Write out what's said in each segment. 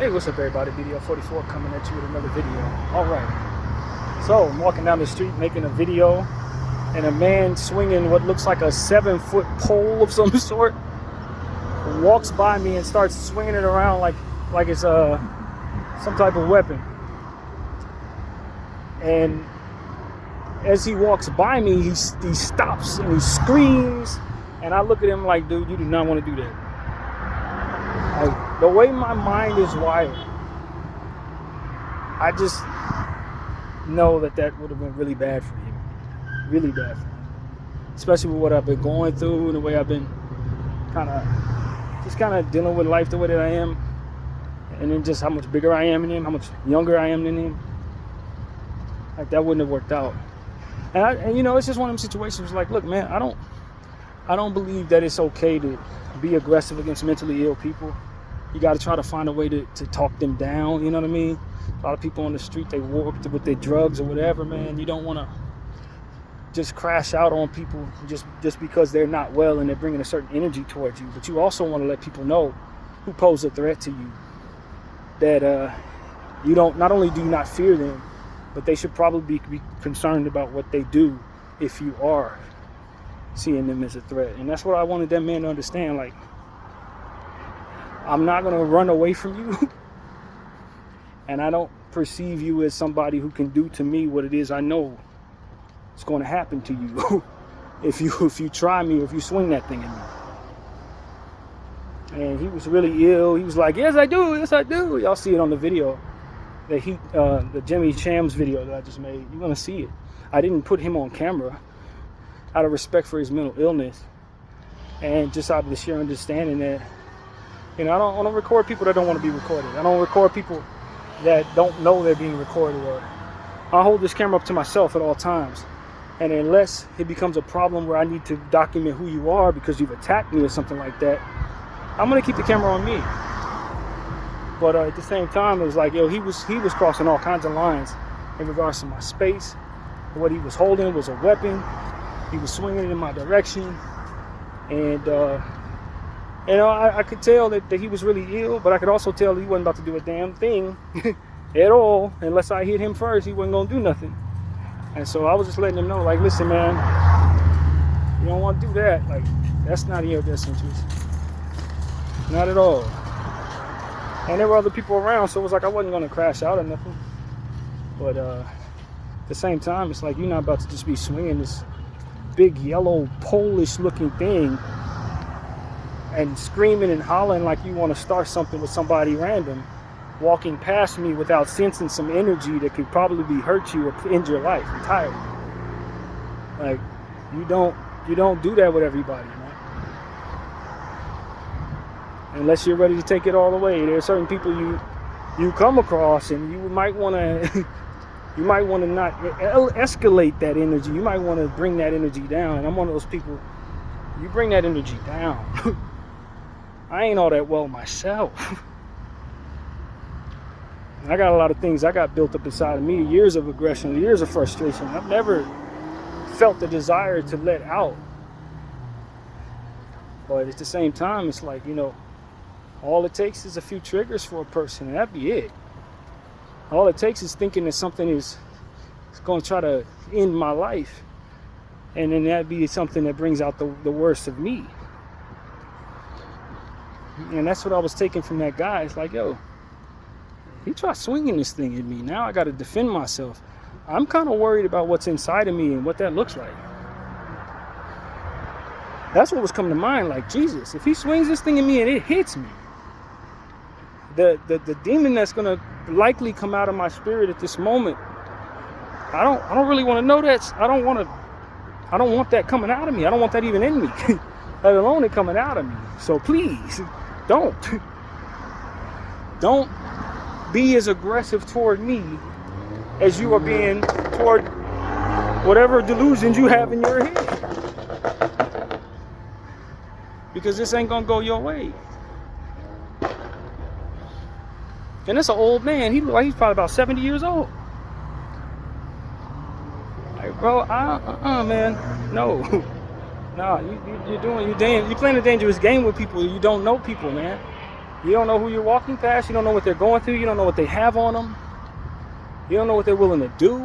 Hey, what's up everybody, BDL44 coming at you with another video. Alright, so I'm walking down the street making a video, and a man swinging what looks like a 7-foot pole of some sort walks by me and starts swinging it around like it's some type of weapon. And as he walks by me, he stops and he screams, and I look at him like, dude, you do not want to do that. Like, the way my mind is wired, I just know that would have been really bad for him. Really bad for him. Especially with what I've been going through and the way I've been kind of dealing with life the way that I am. And then just how much bigger I am than him, how much younger I am than him. Like, that wouldn't have worked out. And you know, it's just one of them situations like, look, man, I don't believe that it's okay to be aggressive against mentally ill people. You got to try to find a way to talk them down, you know what I mean? A lot of people on the street, they warped with their drugs or whatever, man. You don't want to just crash out on people just because they're not well and they're bringing a certain energy towards you. But you also want to let people know who pose a threat to you that you don't, not only do you not fear them, but they should probably be concerned about what they do if you are seeing them as a threat. And that's what I wanted that man to understand. Like, I'm not going to run away from you. And I don't perceive you as somebody who can do to me what it is I know is going to happen to you if you try me or if you swing that thing at me. And he was really ill. He was like, yes, I do. Yes, I do. Y'all see it on the video. The Jimmy Shams video that I just made. You're going to see it. I didn't put him on camera out of respect for his mental illness, and just out of the sheer understanding that, you know, I don't want to record people that don't want to be recorded. I don't record people that don't know they're being recorded. Or I hold this camera up to myself at all times, and unless it becomes a problem where I need to document who you are because you've attacked me or something like that, I'm gonna keep the camera on me. But at the same time, it was like, yo, he was crossing all kinds of lines in regards to my space. What he was holding was a weapon. He was swinging it in my direction, and you know, I could tell that he was really ill, but I could also tell that he wasn't about to do a damn thing at all unless I hit him first. He wasn't gonna do nothing. And so I was just letting him know, like, listen, man, you don't want to do that. Like, that's not in your best interest, not at all. And there were other people around, so it was like I wasn't gonna crash out or nothing. But at the same time, it's like, you're not about to just be swinging this big yellow Polish looking thing and screaming and hollering like you want to start something with somebody random walking past me without sensing some energy that could probably hurt you or end your life entirely. Like, you don't do that with everybody, man. Unless you're ready to take it all the way. There are certain people you come across, and you might want to you might want to not escalate that energy. You might want to bring that energy down. And I'm one of those people, you bring that energy down. I ain't all that well myself. I got a lot of things I got built up inside of me, years of aggression, years of frustration. I've never felt the desire to let out. But at the same time, it's like, you know, all it takes is a few triggers for a person, and that'd be it. All it takes is thinking that something is going to try to end my life, and then that'd be something that brings out the worst of me. And that's what I was taking from that guy. It's like, yo, he tried swinging this thing at me. Now I got to defend myself. I'm kind of worried about what's inside of me and what that looks like. That's what was coming to mind. Like, Jesus, if he swings this thing at me and it hits me, the demon that's going to likely come out of my spirit at this moment, I don't really want to know that. I don't want that coming out of me. I don't want that even in me, let alone it coming out of me. So please, don't be as aggressive toward me as you are being toward whatever delusions you have in your head. Because this ain't gonna go your way. And that's an old man. He look like he's probably about 70 years old. Like, bro, man, no. Nah, you're playing a dangerous game with people. You don't know people, man. You don't know who you're walking past. You don't know what they're going through. You don't know what they have on them. You don't know what they're willing to do,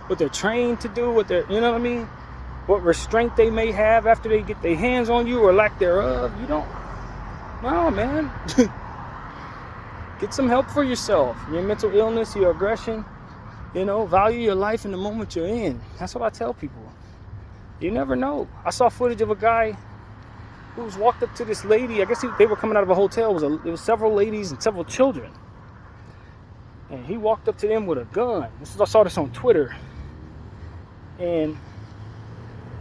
what they're trained to do, what they're, you know what I mean? What restraint they may have after they get their hands on you or lack thereof. You don't. No, man. Get some help for yourself. Your mental illness, your aggression. You know, value your life in the moment you're in. That's what I tell people. You never know. I saw footage of a guy who was walked up to this lady. I guess they were coming out of a hotel. It was several ladies and several children. And he walked up to them with a gun. I saw this on Twitter. And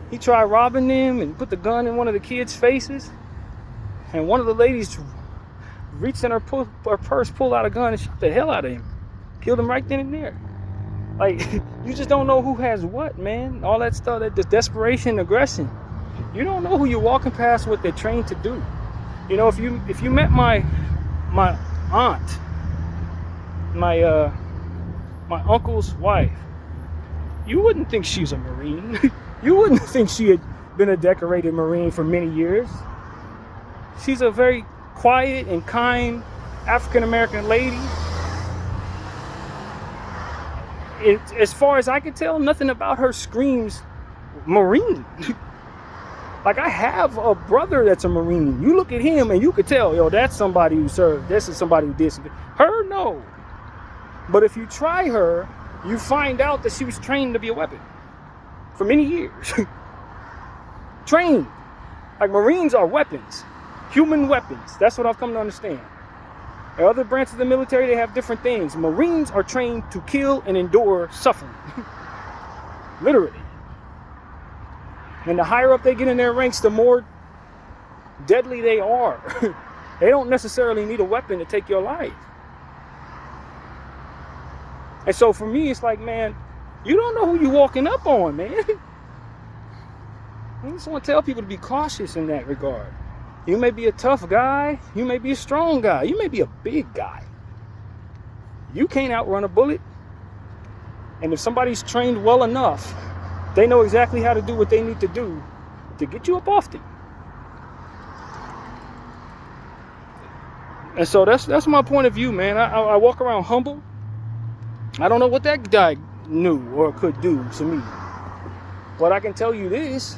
he tried robbing them and put the gun in one of the kids' faces. And one of the ladies reached in her purse, pulled out a gun, and shot the hell out of him. Killed him right then and there. Like, you just don't know who has what, man. All that stuff, that desperation, aggression. You don't know who you're walking past, what they're trained to do. You know, if you met my aunt, my uncle's wife, you wouldn't think she's a Marine. You wouldn't think she had been a decorated Marine for many years. She's a very quiet and kind African-American lady. As far as I can tell, nothing about her screams Marine. Like, I have a brother that's a Marine. You look at him and you could tell, yo, that's somebody who served. This is somebody who did something. Her, no. But if you try her, you find out that she was trained to be a weapon for many years. Trained. Like, Marines are weapons. Human weapons. That's what I've come to understand. The other branches of the military, they have different things. Marines are trained to kill and endure suffering. Literally. And the higher up they get in their ranks, the more deadly they are. They don't necessarily need a weapon to take your life. And so for me, it's like, man, you don't know who you're walking up on, man. I just want to tell people to be cautious in that regard. You may be a tough guy. You may be a strong guy. You may be a big guy. You can't outrun a bullet. And if somebody's trained well enough, they know exactly how to do what they need to do to get you up off them. And so that's my point of view, man. I walk around humble. I don't know what that guy knew or could do to me. But I can tell you this.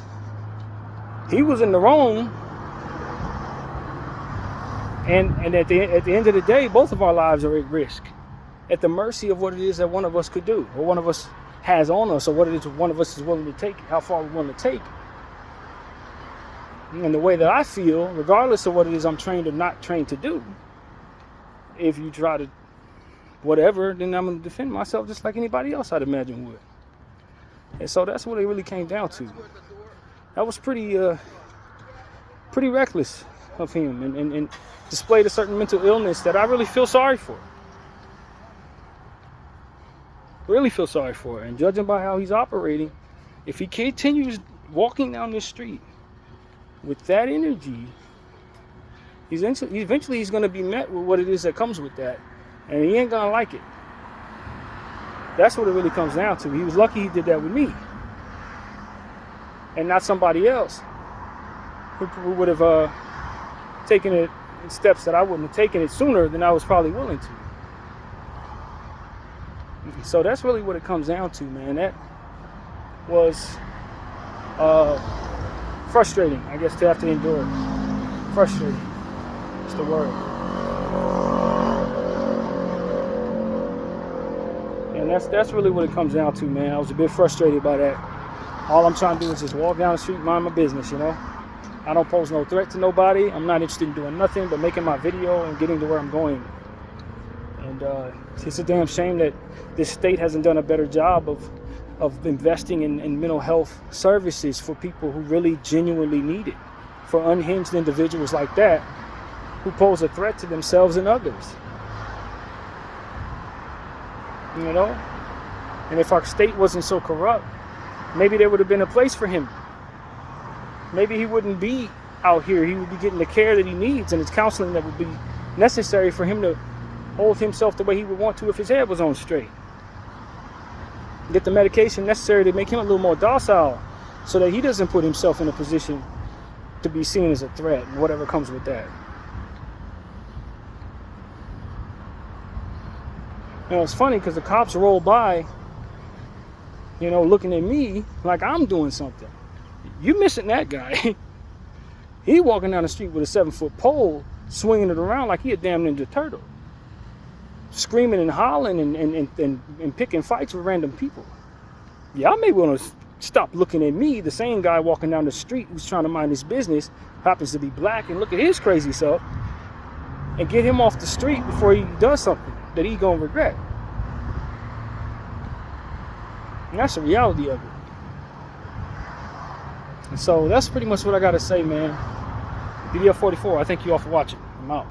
He was in the wrong. And at the end of the day, both of our lives are at risk. At the mercy of what it is that one of us could do, or one of us has on us, or what it is one of us is willing to take, how far we're willing to take. And the way that I feel, regardless of what it is I'm trained or not trained to do, if you try to whatever, then I'm going to defend myself just like anybody else I'd imagine would. And so that's what it really came down to. That was pretty reckless of him, and displayed a certain mental illness that I really feel sorry for. Really feel sorry for. And judging by how he's operating, if he continues walking down this street with that energy, eventually he's going to be met with what it is that comes with that. And he ain't going to like it. That's what it really comes down to. He was lucky he did that with me. And not somebody else who would have taken it in steps that I wouldn't have taken it sooner than I was probably willing to. So that's really what it comes down to, man. That was frustrating, I guess, to have to endure. Frustrating. It's the word. And that's really what it comes down to, man. I was a bit frustrated by that. All I'm trying to do is just walk down the street, mind my business, you know. I don't pose no threat to nobody. I'm not interested in doing nothing but making my video and getting to where I'm going. And it's a damn shame that this state hasn't done a better job of investing in mental health services for people who really genuinely need it. For unhinged individuals like that who pose a threat to themselves and others. You know? And if our state wasn't so corrupt, maybe there would have been a place for him. Maybe he wouldn't be out here. He would be getting the care that he needs, and it's counseling that would be necessary for him to hold himself the way he would want to if his head was on straight. Get the medication necessary to make him a little more docile so that he doesn't put himself in a position to be seen as a threat and whatever comes with that. You know, it's funny because the cops roll by, you know, looking at me like I'm doing something. You missing that guy. He walking down the street with a 7-foot pole, swinging it around like he a damn Ninja Turtle. Screaming and hollering and picking fights with random people. Y'all may want to stop looking at me, the same guy walking down the street who's trying to mind his business, happens to be black, and look at his crazy self, and get him off the street before he does something that he gonna regret. And that's the reality of it. And so that's pretty much what I gotta say, man. BDF44, I thank you all for watching. I'm out.